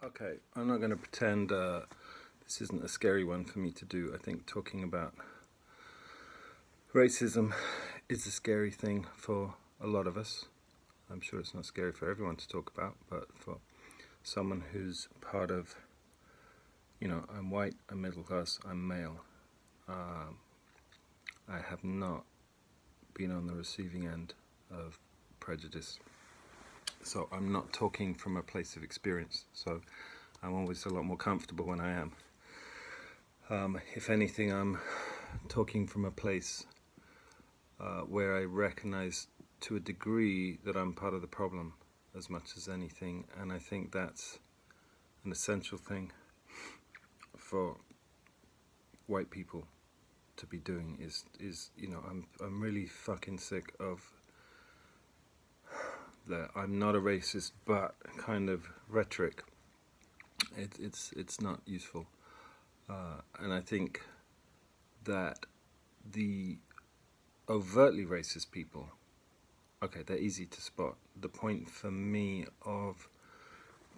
Okay, I'm not going to pretend this isn't a scary one for me to do. I think talking about racism is a scary thing for a lot of us. I'm sure it's not scary for everyone to talk about, but for someone who's part of, I'm white, I'm middle class, I'm male. Um, I have not been on the receiving end of prejudice. So I'm not talking from a place of experience. So I'm always a lot more comfortable when I am. If anything, I'm talking from a place where I recognize to a degree that I'm part of the problem as much as anything. And I think that's an essential thing for white people to be doing is I'm really fucking sick of the I'm not a racist but kind of rhetoric. It's not useful, and I think that the overtly racist people, okay, they're easy to spot. The point for me of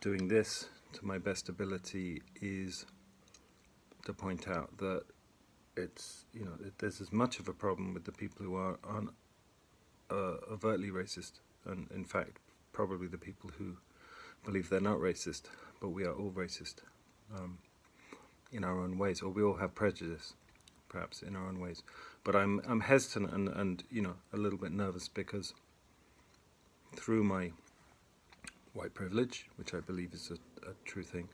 doing this to my best ability is to point out that it's there's as much of a problem with the people who are overtly racist, and in fact probably the people who believe they're not racist, but we are all racist um, in our own ways, or we all have prejudice perhaps in our own ways. But I'm hesitant and a little bit nervous because through my white privilege, which I believe is a true thing,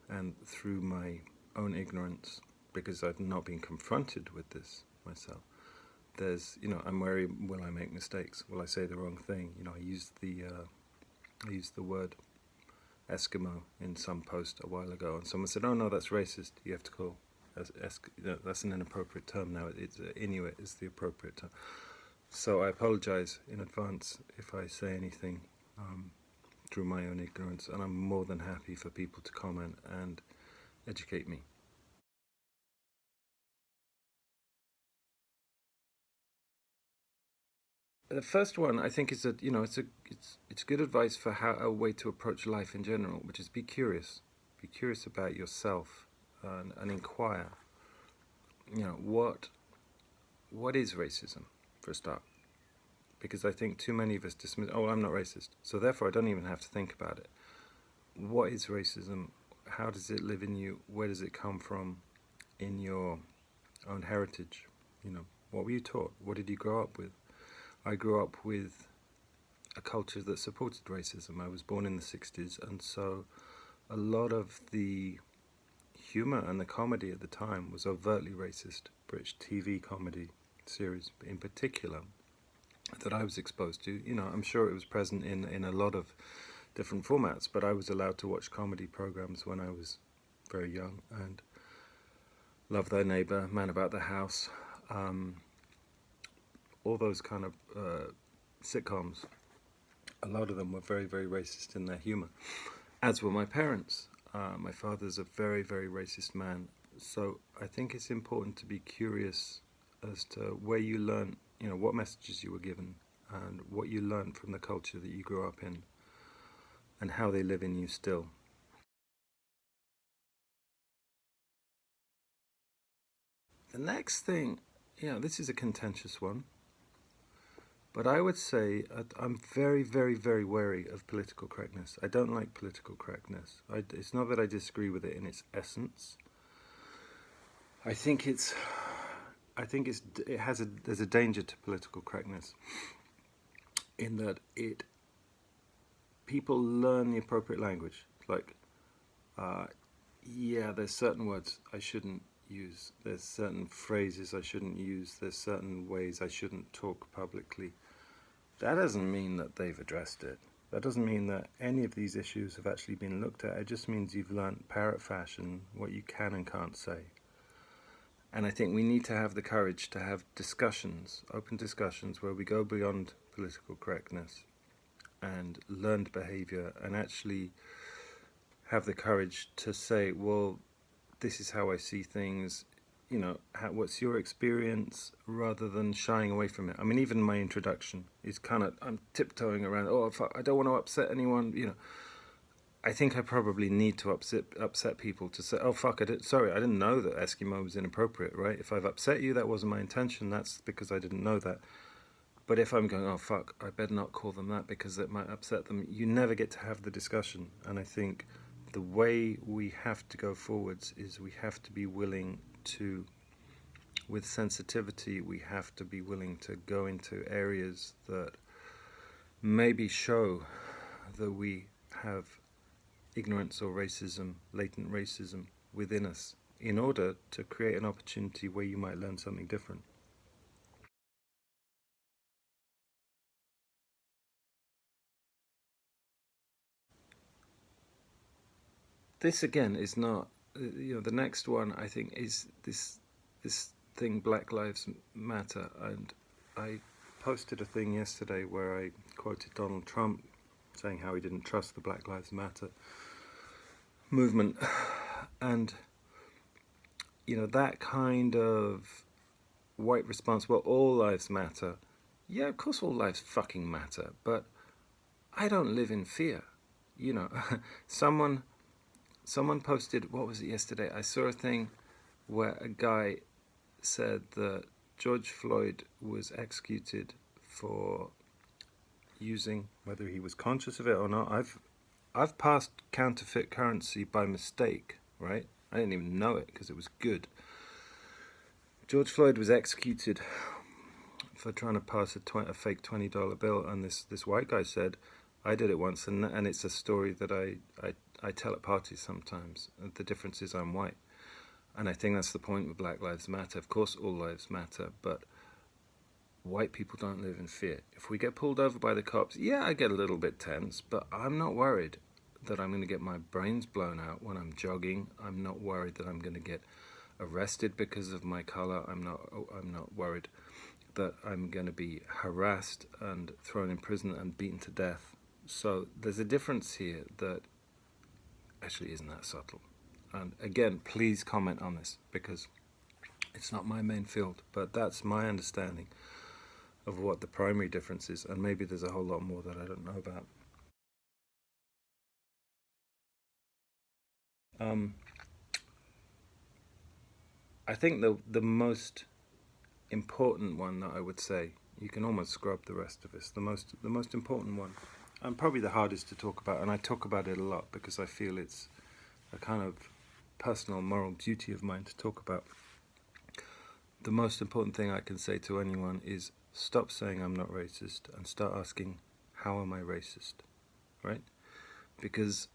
and through my own ignorance, because I've not been confronted with this myself, there's, I'm wary, will I make mistakes? Will I say the wrong thing? I used the word Eskimo in some post a while ago, and someone said, "Oh no, that's racist. You have to call that's an inappropriate term now. It's Inuit is the appropriate term." So I apologize in advance if I say anything through my own ignorance, and I'm more than happy for people to comment and educate me. The first one I think is it's good advice for how a way to approach life in general, which is be curious about yourself, and inquire. What is racism for a start? Because I think too many of us dismiss. Oh, well, I'm not racist, so therefore I don't even have to think about it. What is racism? How does it live in you? Where does it come from in your own heritage? What were you taught? What did you grow up with? I grew up with a culture that supported racism. I was born in the 60s, and so a lot of the humor and the comedy at the time was overtly racist. British TV comedy series in particular that I was exposed to. I'm sure it was present in a lot of different formats, but I was allowed to watch comedy programs when I was very young, and Love Thy Neighbor, Man About the House, all those kind of sitcoms. A lot of them were very, very racist in their humor, as were my parents. My father's a very, very racist man, so I think it's important to be curious as to where you learn, what messages you were given, and what you learned from the culture that you grew up in, and how they live in you still. The next thing, this is a contentious one, but I would say I'm very, very, very wary of political correctness. I don't like political correctness. It's not that I disagree with it in its essence. I think it's, there's a danger to political correctness in that people learn the appropriate language. Like, there's certain words I shouldn't use. There's certain phrases I shouldn't use. There's certain ways I shouldn't talk publicly. That doesn't mean that they've addressed it. That doesn't mean that any of these issues have actually been looked at. It just means you've learnt parrot fashion what you can and can't say. And I think we need to have the courage to have discussions, open discussions, where we go beyond political correctness and learned behavior and actually have the courage to say, well, this is how I see things. What's your experience, rather than shying away from it. I mean, even my introduction is kind of, I'm tiptoeing around, I don't want to upset anyone, I think I probably need to upset people to say, oh fuck, sorry, I didn't know that Eskimo was inappropriate, right? If I've upset you, that wasn't my intention. That's because I didn't know that. But if I'm going, oh fuck, I better not call them that because it might upset them, you never get to have the discussion. And I think the way we have to go forwards is we have to be willing to, with sensitivity, we have to be willing to go into areas that maybe show that we have ignorance or racism, latent racism within us, in order to create an opportunity where you might learn something different. This again is not, the next one I think is this thing, Black Lives Matter, and I posted a thing yesterday where I quoted Donald Trump saying how he didn't trust the Black Lives Matter movement, and that kind of white response, well, all lives matter. Yeah, of course all lives fucking matter, but I don't live in fear. Someone posted, what was it yesterday? I saw a thing where a guy said that George Floyd was executed for using, whether he was conscious of it or not. I've passed counterfeit currency by mistake, right? I didn't even know it because it was good. George Floyd was executed for trying to pass a fake $20 bill, and this white guy said, I did it once, and it's a story that I tell at parties sometimes. The difference is I'm white. And I think that's the point with Black Lives Matter. Of course all lives matter, but white people don't live in fear. If we get pulled over by the cops, yeah, I get a little bit tense, but I'm not worried that I'm going to get my brains blown out when I'm jogging. I'm not worried that I'm going to get arrested because of my color. I'm not worried that I'm going to be harassed and thrown in prison and beaten to death. So there's a difference here that actually isn't that subtle. And again, please comment on this because it's not my main field, but that's my understanding of what the primary difference is, and maybe there's a whole lot more that I don't know about. I think the most important one that I would say, you can almost scrub the rest of this. The most important one, and probably the hardest to talk about, and I talk about it a lot because I feel it's a kind of personal moral duty of mine to talk about. The most important thing I can say to anyone is stop saying I'm not racist and start asking, how am I racist? Right? Because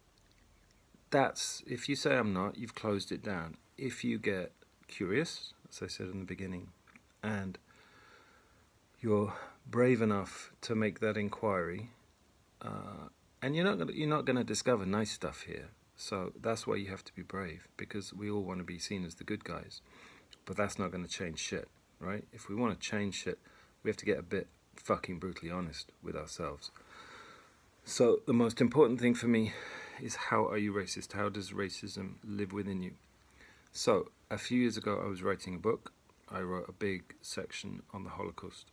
if you say I'm not, you've closed it down. If you get curious, as I said in the beginning, and you're brave enough to make that inquiry, and you're not gonna discover nice stuff here. So that's why you have to be brave, because we all want to be seen as the good guys, but that's not going to change shit, right? If we want to change shit, we have to get a bit fucking brutally honest with ourselves. So the most important thing for me is, how are you racist? How does racism live within you? So a few years ago, I was writing a book. I wrote a big section on the Holocaust.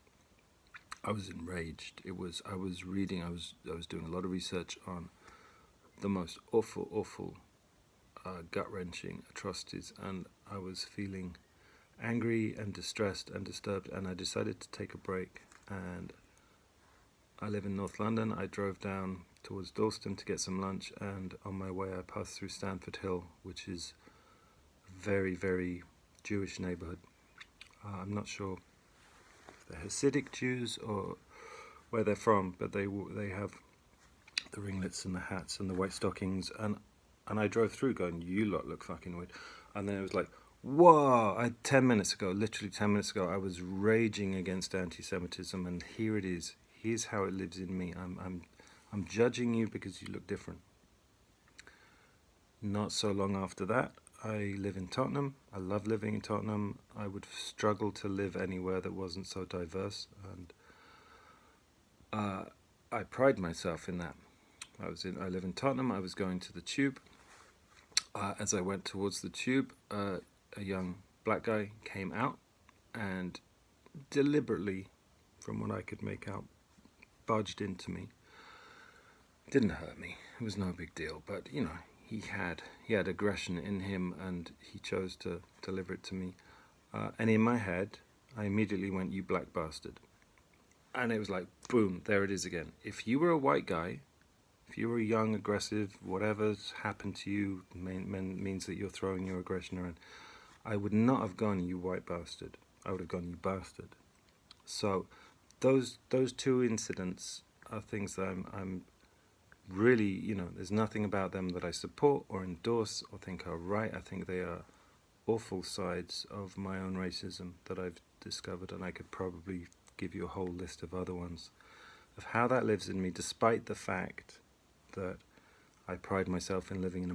I was enraged. I was doing a lot of research on the most awful, gut-wrenching atrocities, and I was feeling angry and distressed and disturbed, and I decided to take a break. And I live in North London. I drove down towards Dalston to get some lunch, and on my way I passed through Stanford Hill, which is a very, very Jewish neighborhood. I'm not sure if they're Hasidic Jews or where they're from, but they have the ringlets and the hats and the white stockings, and I drove through going, you lot look fucking weird. And then it was like, whoa, literally 10 minutes ago, I was raging against anti-Semitism, and here it is. Here's how it lives in me. I'm judging you because you look different. Not so long after that, I live in Tottenham. I love living in Tottenham. I would struggle to live anywhere that wasn't so diverse, and I pride myself in that. I live in Tottenham. I was going to the Tube. As I went towards the Tube, a young black guy came out and deliberately, from what I could make out, barged into me. Didn't hurt me. it was no big deal. But you know, he had aggression in him, and he chose to deliver it to me. And in my head, I immediately went, "You black bastard," and it was like, boom, there it is again. If you were a white guy, if you were young, aggressive, whatever's happened to you means that you're throwing your aggression around. I would not have gone, "You white bastard." I would have gone, "You bastard." So those two incidents are things that I'm really, you know, there's nothing about them that I support or endorse or think are right. I think they are awful sides of my own racism that I've discovered, and I could probably give you a whole list of other ones of how that lives in me, despite the fact that I pride myself in living in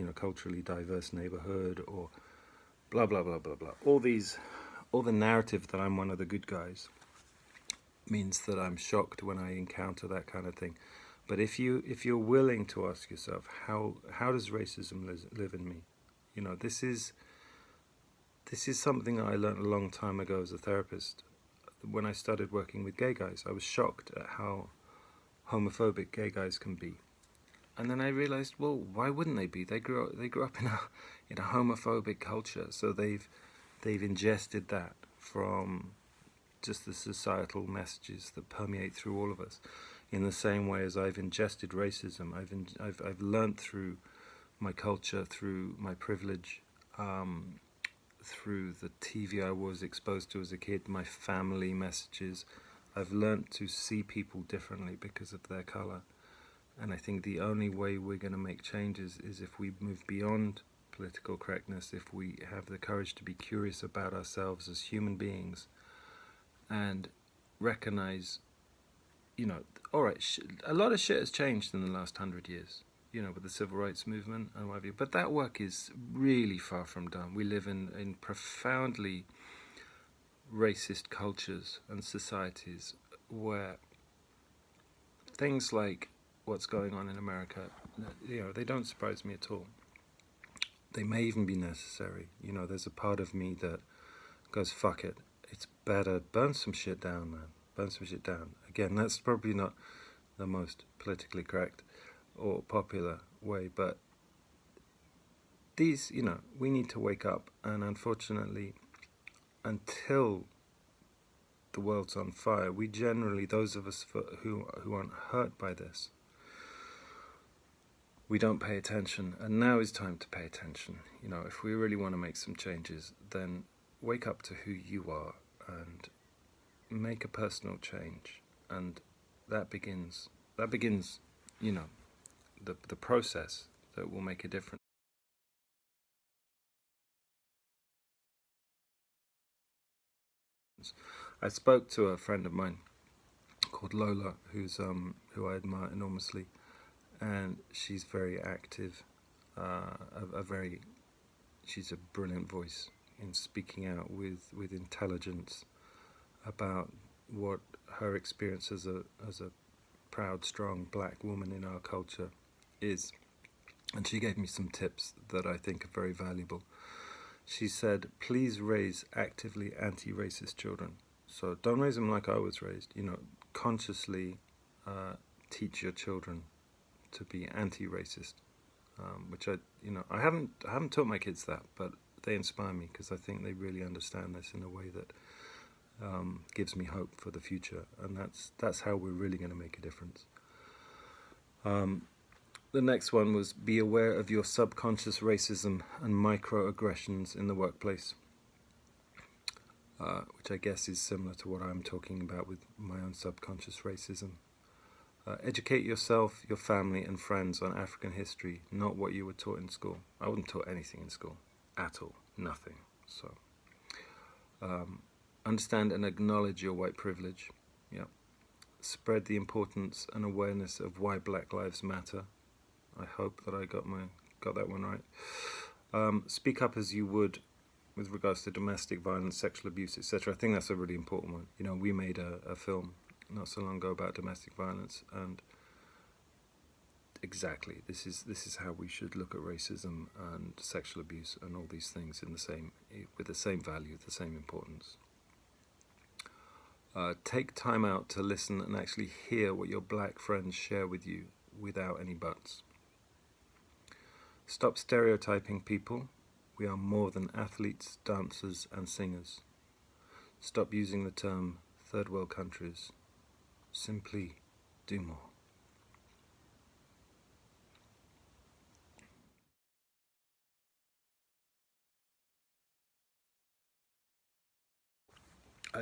a culturally diverse neighborhood, or blah blah blah blah blah. All the narrative that I'm one of the good guys means that I'm shocked when I encounter that kind of thing. But if you're willing to ask yourself, how does racism live in me? You know, this is something I learned a long time ago as a therapist. When I started working with gay guys, I was shocked at how homophobic gay guys can be. And then I realized, well, why wouldn't they be? They grew up in a homophobic culture, so they've ingested that from just the societal messages that permeate through all of us. In the same way as I've ingested racism, I've learned through my culture, through my privilege, through the TV I was exposed to as a kid, my family messages. I've learned to see people differently because of their color. And I think the only way we're going to make changes is if we move beyond political correctness, if we have the courage to be curious about ourselves as human beings and recognize, you know, all right, a lot of shit has changed in the last 100 years, you know, with the civil rights movement and what have you. But that work is really far from done. We live in profoundly racist cultures and societies where things like what's going on in America, you know, they don't surprise me at all. They may even be necessary. You know, there's a part of me that goes, fuck it. It's better. Burn some shit down, man. Burn some shit down. Again, that's probably not the most politically correct or popular way, but these, you know, we need to wake up. And unfortunately, until the world's on fire, we generally, those of us who aren't hurt by this, we don't pay attention. And now is time to pay attention. You know, if we really want to make some changes, then wake up to who you are and make a personal change. And that begins, you know, the process that will make a difference. I spoke to a friend of mine called Lola, who I admire enormously, and she's very active, she's a brilliant voice in speaking out with intelligence about what her experience as a proud, strong black woman in our culture is. And she gave me some tips that I think are very valuable. She said, please raise actively anti-racist children. So don't raise them like I was raised. You know, consciously teach your children to be anti-racist. Which I haven't taught my kids that, but they inspire me because I think they really understand this in a way that gives me hope for the future, and that's how we're really going to make a difference. The next one was be aware of your subconscious racism and microaggressions in the workplace, which I guess is similar to what I'm talking about with my own subconscious racism. Educate yourself, your family and friends on African history, not what you were taught in school. I wasn't taught anything in school, at all, nothing. So, understand and acknowledge your white privilege. Yeah. Spread the importance and awareness of why Black Lives Matter. I hope that I got that one right. Speak up as you would with regards to domestic violence, sexual abuse, etc. I think that's a really important one. You know, we made a film not so long ago about domestic violence, and exactly this is how we should look at racism and sexual abuse and all these things with the same value, the same importance. Take time out to listen and actually hear what your black friends share with you. without any buts. Stop stereotyping people. We are more than athletes, dancers and singers. Stop using the term third world countries. Simply do more.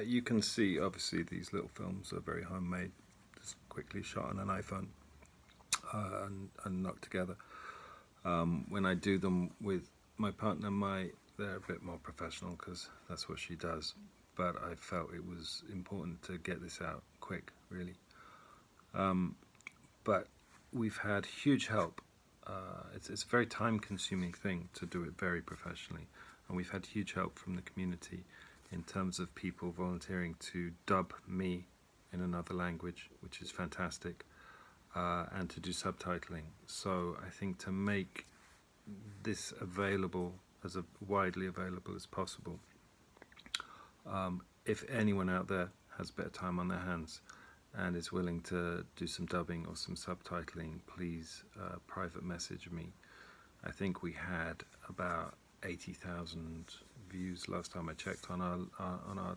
You can see, obviously, these little films are very homemade, just quickly shot on an iPhone and knocked together. When I do them with my partner, they're a bit more professional because that's what she does. But I felt it was important to get this out quick, really. But we've had huge help. It's a very time-consuming thing to do it very professionally, and we've had huge help from the community in terms of people volunteering to dub me in another language, which is fantastic, and to do subtitling. So I think to make this available, as widely available as possible, if anyone out there has a bit of time on their hands and is willing to do some dubbing or some subtitling, please private message me. I think we had about 80,000 views last time I checked on our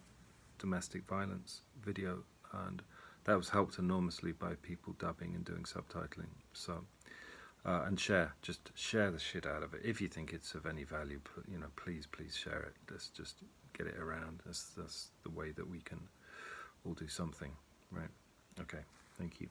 domestic violence video, and that was helped enormously by people dubbing and doing subtitling. So and just share the shit out of it if you think it's of any value. Please share it. Let's just get it around. That's the way that we can all do something, right? Okay, thank you.